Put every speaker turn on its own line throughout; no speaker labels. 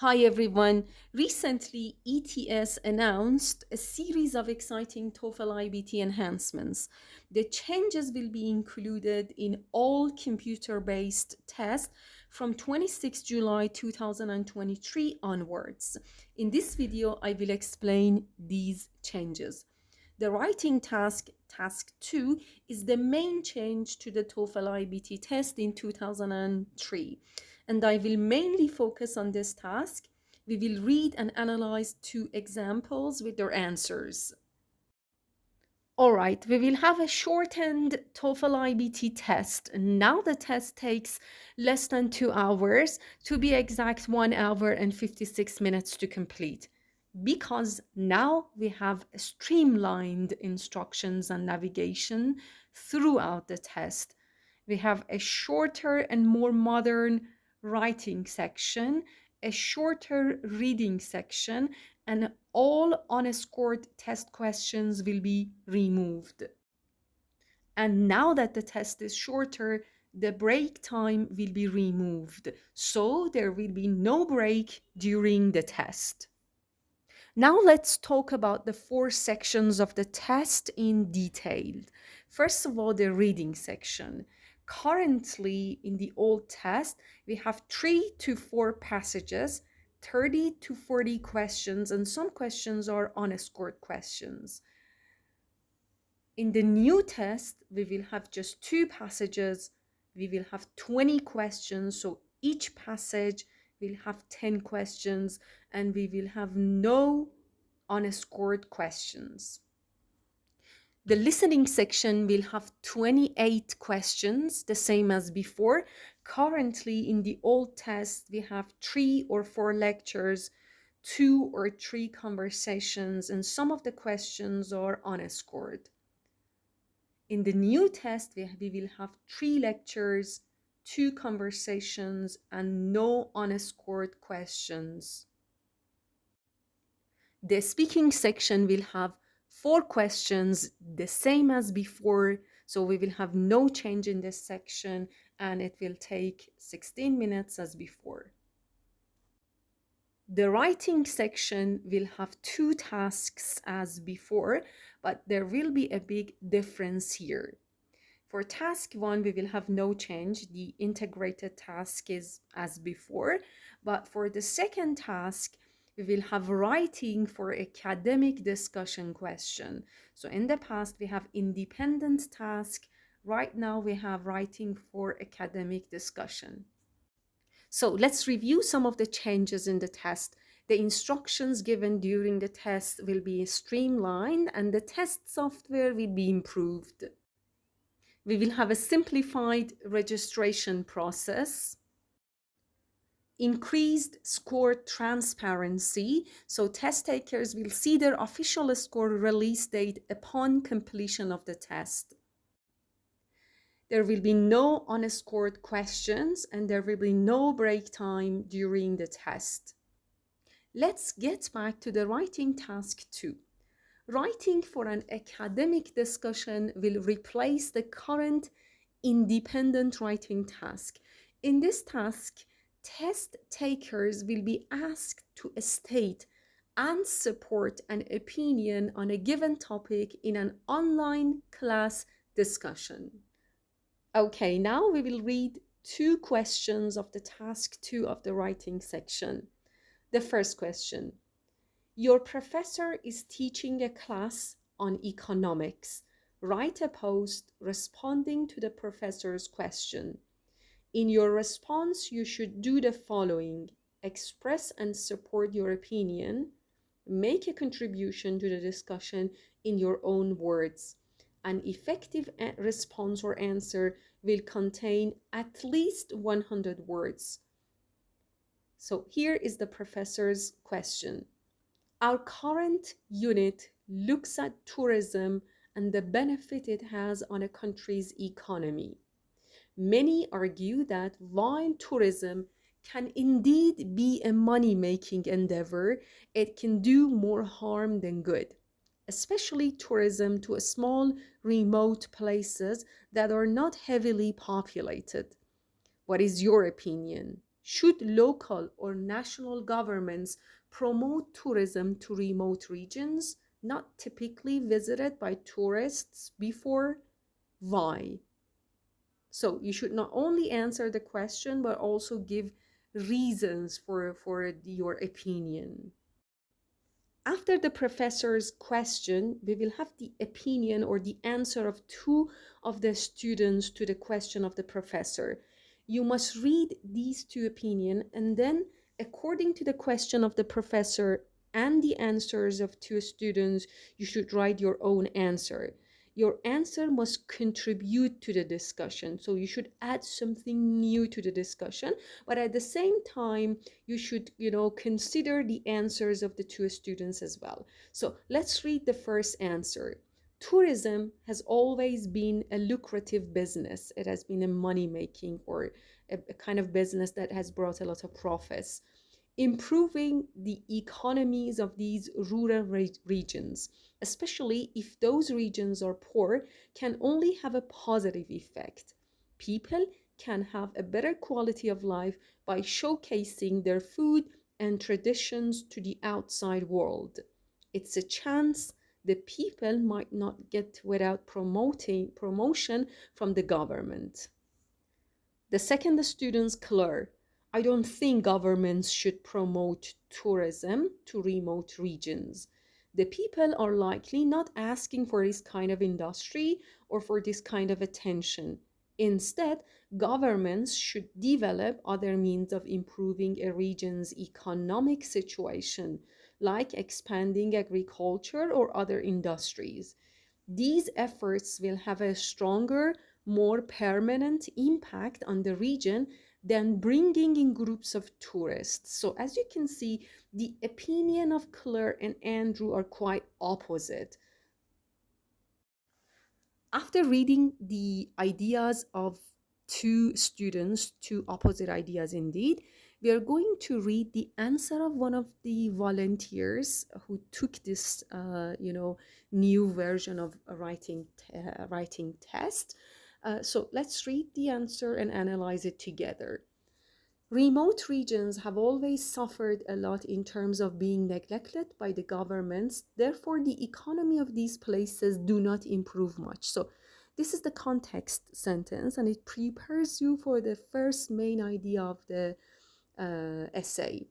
Hi everyone. Recently, ETS announced a series of exciting TOEFL IBT enhancements. The changes will be included in all computer-based tests from 26 July 2023 onwards. In this video, I will explain these changes. The writing task 2, is the main change to the TOEFL IBT test in 2003, and I will mainly focus on this task. We will read and analyze two examples with their answers. All right, we will have a shortened TOEFL IBT test. Now the test takes less than 2 hours, to be exact 1 hour and 56 minutes to complete, because now we have streamlined instructions and navigation throughout the test. We have a shorter and more modern writing section, a shorter reading section, and all unscored test questions will be removed. And now that the test is shorter, the break time will be removed. So there will be no break during the test. Now let's talk about the 4 sections of the test in detail. First of all, the reading section. Currently, in the old test, we have 3 to 4 passages, 30 to 40 questions, and some questions are unscored questions. In the new test, we will have just 2 passages. We will have 20 questions, so each passage will have 10 questions, and we will have no unscored questions. The listening section will have 28 questions, the same as before. Currently, in the old test, we have 3 or 4 lectures, 2 or 3 conversations, and some of the questions are unscored. In the new test, we will have 3 lectures, 2 conversations, and no unscored questions. The speaking section will have 4 questions, the same as before, so we will have no change in this section, and it will take 16 minutes as before. The writing section will have 2 tasks as before, but there will be a big difference here. For task 1, we will have no change. The integrated task is as before, but for the second task, we will have writing for academic discussion question. So in the past, we have independent task. Right now, we have writing for academic discussion. So let's review some of the changes in the test. The instructions given during the test will be streamlined, and the test software will be improved. We will have a simplified registration process, increased score transparency, so test takers will see their official score release date upon completion of the test. There will be no unscored questions, and there will be no break time during the test. Let's get back to the writing task 2. Writing for an academic discussion will replace the current independent writing task. In this task, test takers will be asked to state and support an opinion on a given topic in an online class discussion. Okay, now we will read 2 questions of the task 2 of the writing section. The first question: your professor is teaching a class on economics. Write a post responding to the professor's question. In your response, you should do the following: express and support your opinion, make a contribution to the discussion in your own words. An effective response or answer will contain at least 100 words. So here is the professor's question. Our current unit looks at tourism and the benefit it has on a country's economy. Many argue that while tourism can indeed be a money-making endeavor, it can do more harm than good, especially tourism to small, remote places that are not heavily populated. What is your opinion? Should local or national governments promote tourism to remote regions not typically visited by tourists before? Why? So you should not only answer the question, but also give reasons for your opinion. After the professor's question, we will have the opinion or the answer of two of the students to the question of the professor. You must read these two opinions, and then according to the question of the professor and the answers of two students, you should write your own answer. Your answer must contribute to the discussion. So you should add something new to the discussion, but at the same time, you should, consider the answers of the two students as well. So let's read the first answer. Tourism has always been a lucrative business. It has been a money making or a kind of business that has brought a lot of profits. Improving the economies of these rural regions, especially if those regions are poor, can only have a positive effect. People can have a better quality of life by showcasing their food and traditions to the outside world. It's a chance the people might not get without promotion from the government. The second, the students clear. I don't think governments should promote tourism to remote regions. The people are likely not asking for this kind of industry or for this kind of attention. Instead, governments should develop other means of improving a region's economic situation, like expanding agriculture or other industries. These efforts will have a stronger, more permanent impact on the region than bringing in groups of tourists. So, as you can see, the opinion of Claire and Andrew are quite opposite. After reading the ideas of two students, two opposite ideas indeed, we are going to read the answer of one of the volunteers who took this, new version of a writing test. So let's read the answer and analyze it together. Remote regions have always suffered a lot in terms of being neglected by the governments. Therefore, the economy of these places do not improve much. So this is the context sentence, and it prepares you for the first main idea of the essay.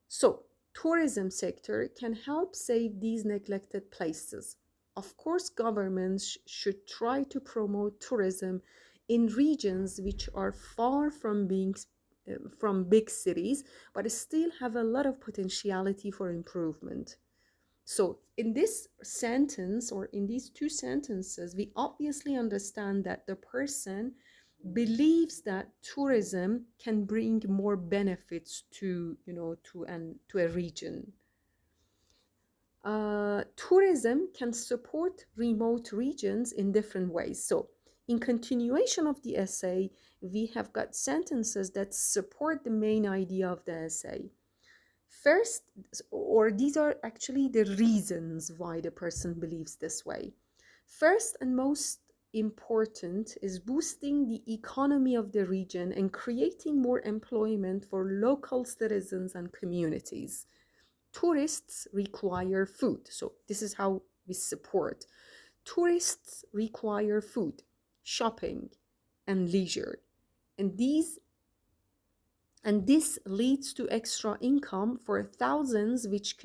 So, tourism sector can help save these neglected places. Of course, governments should try to promote tourism in regions which are far from being from big cities, but still have a lot of potentiality for improvement. So, in this sentence or in these two sentences, we obviously understand that the person believes that tourism can bring more benefits to a region. Tourism can support remote regions in different ways. So, in continuation of the essay, we have got sentences that support the main idea of the essay. First, or these are actually the reasons why the person believes this way. First and most important is boosting the economy of the region and creating more employment for local citizens and communities. Tourists require food, so this is how we support. Tourists require food, shopping, and leisure, and this leads to extra income for thousands, which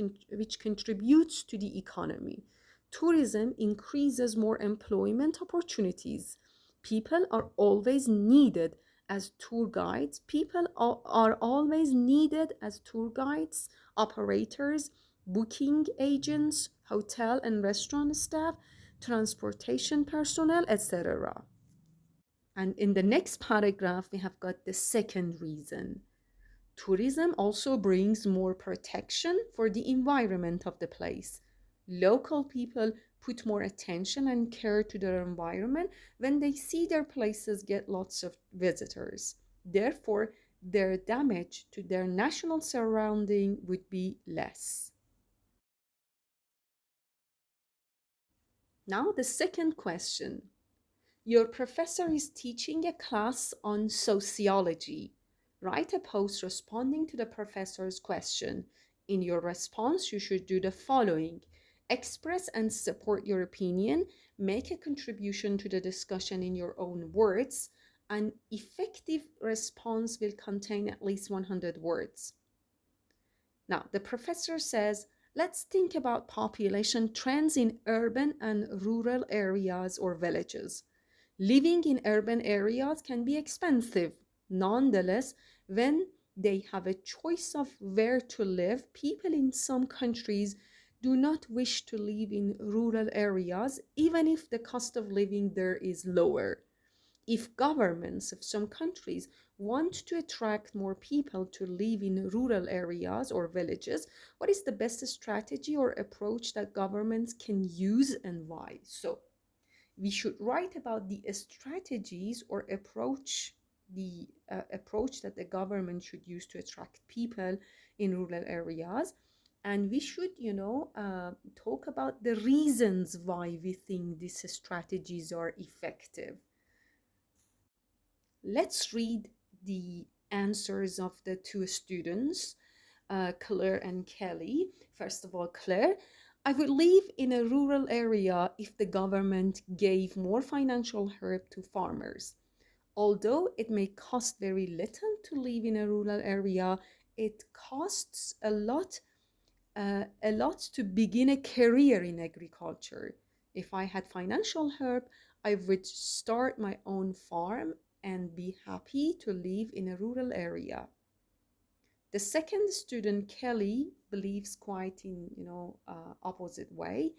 contributes to the economy. Tourism increases more employment opportunities. People are always needed as tour guides. People are always needed as tour guides, operators, booking agents, hotel and restaurant staff, transportation personnel, etc. And in the next paragraph, we have got the second reason. Tourism also brings more protection for the environment of the place. Local people put more attention and care to their environment when they see their places get lots of visitors. Therefore, their damage to their national surrounding would be less. Now, the second question. Your professor is teaching a class on sociology. Write a post responding to the professor's question. In your response, you should do the following: express and support your opinion, make a contribution to the discussion in your own words. An effective response will contain at least 100 words. Now, the professor says, let's think about population trends in urban and rural areas or villages. Living in urban areas can be expensive. Nonetheless, when they have a choice of where to live, people in some countries do not wish to live in rural areas, even if the cost of living there is lower. If governments of some countries want to attract more people to live in rural areas or villages, what is the best strategy or approach that governments can use and why? So, we should write about the strategies or approach that the government should use to attract people in rural areas, and we should talk about the reasons why we think these strategies are effective. Let's read the answers of the two students, Claire and Kelly. First of all, Claire, I would live in a rural area if the government gave more financial help to farmers. Although it may cost very little to live in a rural area, it costs a lot to begin a career in agriculture. If I had financial help, I would start my own farm and be happy to live in a rural area. The second student, Kelly, believes quite in opposite way.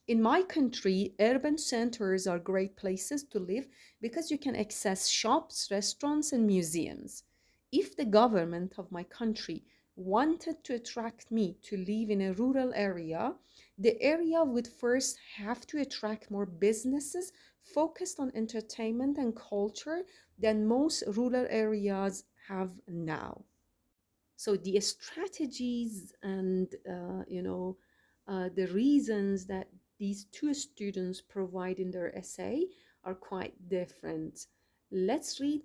In my country, urban centers are great places to live because you can access shops, restaurants, and museums. If the government of my country wanted to attract me to live in a rural area, the area would first have to attract more businesses focused on entertainment and culture than most rural areas have now. So the strategies and the reasons that these two students provide in their essay are quite different. Let's read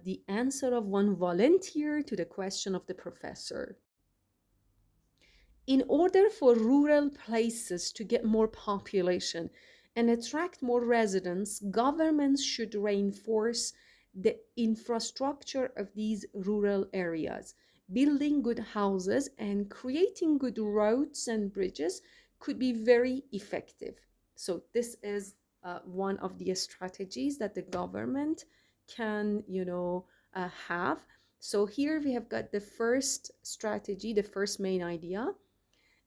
the answer of one volunteer to the question of the professor. In order for rural places to get more population and attract more residents, governments should reinforce the infrastructure of these rural areas. Building good houses and creating good roads and bridges could be very effective. So this is one of the strategies that the government can, have. So here we have got the first strategy, the first main idea.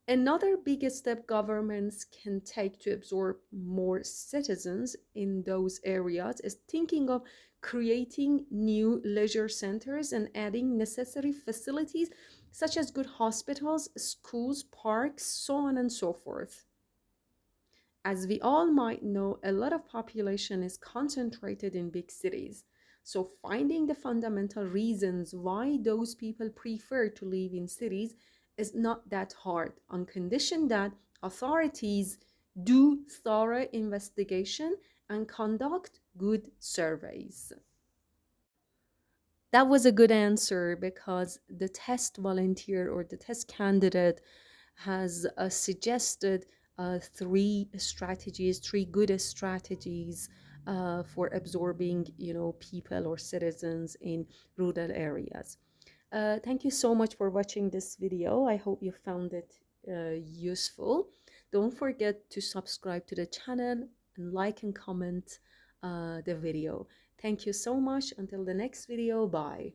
Another big step governments can take to absorb more citizens in those areas is thinking of creating new leisure centers and adding necessary facilities such as good hospitals, schools, parks, so on and so forth. As we all might know, a lot of population is concentrated in big cities. So finding the fundamental reasons why those people prefer to live in cities is not that hard, on condition that authorities do thorough investigation and conduct good surveys. That was a good answer because the test volunteer or the test candidate has suggested three good strategies for absorbing, people or citizens in rural areas. Thank you so much for watching this video. I hope you found it useful. Don't forget to subscribe to the channel and like and comment the video. Thank you so much. Until the next video, bye.